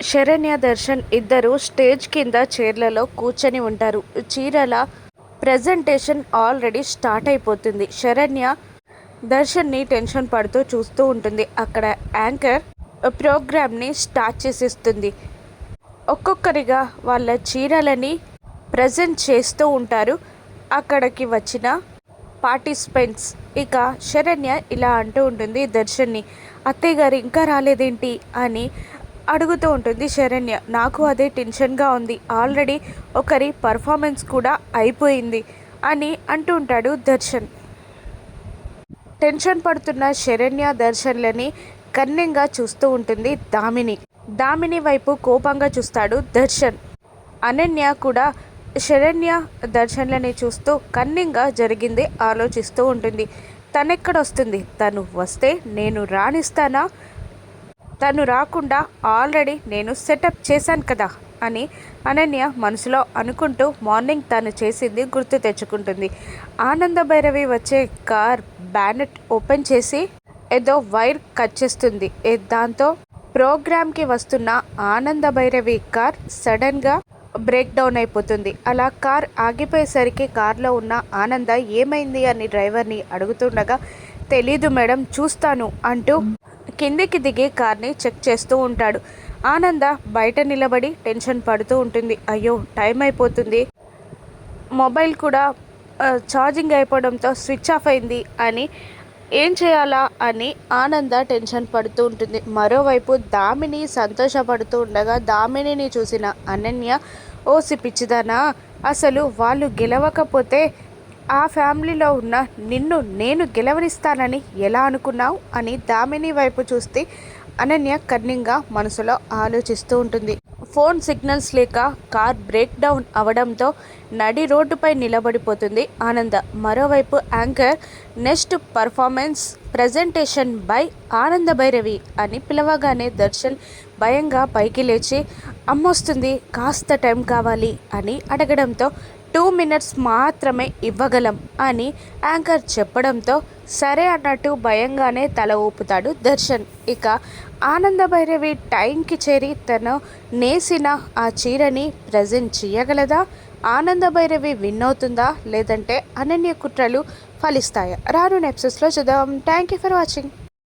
శరణ్య, దర్శన్ ఇద్దరు స్టేజ్ కింద చైర్లలో కూర్చొని ఉంటారు. చీరల ప్రజెంటేషన్ ఆల్రెడీ స్టార్ట్ అయిపోతుంది. శరణ్య దర్శన్ని టెన్షన్ పడుతూ చూస్తూ ఉంటుంది. అక్కడ యాంకర్ ప్రోగ్రామ్ని స్టార్ట్ చేసేస్తుంది. ఒక్కొక్కరిగా వాళ్ళ చీరలని ప్రజెంట్ చేస్తూ ఉంటారు అక్కడికి వచ్చిన పార్టిసిపెంట్స్. ఇక శరణ్య ఇలా అంటూ ఉంటుంది దర్శన్ని, అత్తయ్య గారు ఇంకా రాలేదేంటి అని అడుగుతూ ఉంటుంది శరణ్య. నాకు అదే టెన్షన్గా ఉంది, ఆల్రెడీ ఒకరి పర్ఫార్మెన్స్ కూడా అయిపోయింది అని అంటూ ఉంటాడు దర్శన్. టెన్షన్ పడుతున్న శరణ్య, దర్శన్లని కన్నింగా చూస్తూ ఉంటుంది దామిని వైపు కోపంగా చూస్తాడు దర్శన్. అనన్య కూడా శరణ్య, దర్శన్లని చూస్తూ కన్నింగా జరిగింది ఆలోచిస్తూ ఉంటుంది. తనెక్కడొస్తుంది, తను వస్తే నేను రాణిస్తానా, తను రాకుండా ఆల్రెడీ నేను సెటప్ చేశాను కదా అని అనన్య మనసులో అనుకుంటూ మార్నింగ్ తను చేసింది గుర్తు తెచ్చుకుంటుంది. ఆనంద భైరవి వచ్చే కార్ బ్యానెట్ ఓపెన్ చేసి ఏదో వైర్ కట్ చేస్తుంది. దాంతో ప్రోగ్రామ్కి వస్తున్న ఆనంద భైరవి కార్ సడన్గా బ్రేక్ డౌన్ అయిపోతుంది. అలా కార్ ఆగిపోయేసరికి కార్లో ఉన్న ఆనంద ఏమైంది అని డ్రైవర్ని అడుగుతుండగా, తెలీదు మేడం, చూస్తాను అంటూ కిందికి దిగి కార్ని చెక్ చేస్తూ ఉంటాడు. ఆనంద బయట నిలబడి టెన్షన్ పడుతూ ఉంటుంది. అయ్యో, టైం అయిపోతుంది, మొబైల్ కూడా ఛార్జింగ్ అయిపోవడంతో స్విచ్ ఆఫ్ అయింది అని ఏం చేయాలా అని ఆనంద టెన్షన్ పడుతూ ఉంటుంది. మరోవైపు దామిని సంతోషపడుతూ ఉండగా దామినిని చూసిన అనన్య, ఓసి పిచ్చిదానా, అసలు వాళ్ళు గెలవకపోతే ఆ ఫ్యామిలీలో ఉన్న నిన్ను నేను గెలవనిస్తానని ఎలా అనుకున్నావు అని దామిని వైపు చూస్తే అనన్య కన్నింగా మనసులో ఆలోచిస్తూ ఉంటుంది. ఫోన్ సిగ్నల్స్ లేక కార్ బ్రేక్ డౌన్ అవడంతో నడి రోడ్డుపై నిలబడిపోతుంది ఆనంద. మరోవైపు anchor next performance presentation by ఆనంద భైరవి అని పిలవగానే దర్శన్ భయంగా పైకి లేచి, అమ్మొస్తుంది, కాస్త టైం కావాలి అని అడగడంతో 2 minutes మాత్రమే ఇవ్వగలం అని యాంకర్ చెప్పడంతో సరే అన్నట్టు భయంగానే తల ఊపుతాడు దర్శన్. ఇక ఆనంద భైరవి టైంకి చేరి తను నేసిన ఆ చీరని ప్రజెంట్ చేయగలదా, ఆనంద భైరవి విన్ అవుతుందా, లేదంటే అనన్య కుట్రలు ఫలిస్తాయా? రాను ఎపిసోడ్స్లో చూద్దాం. Thank you for watching.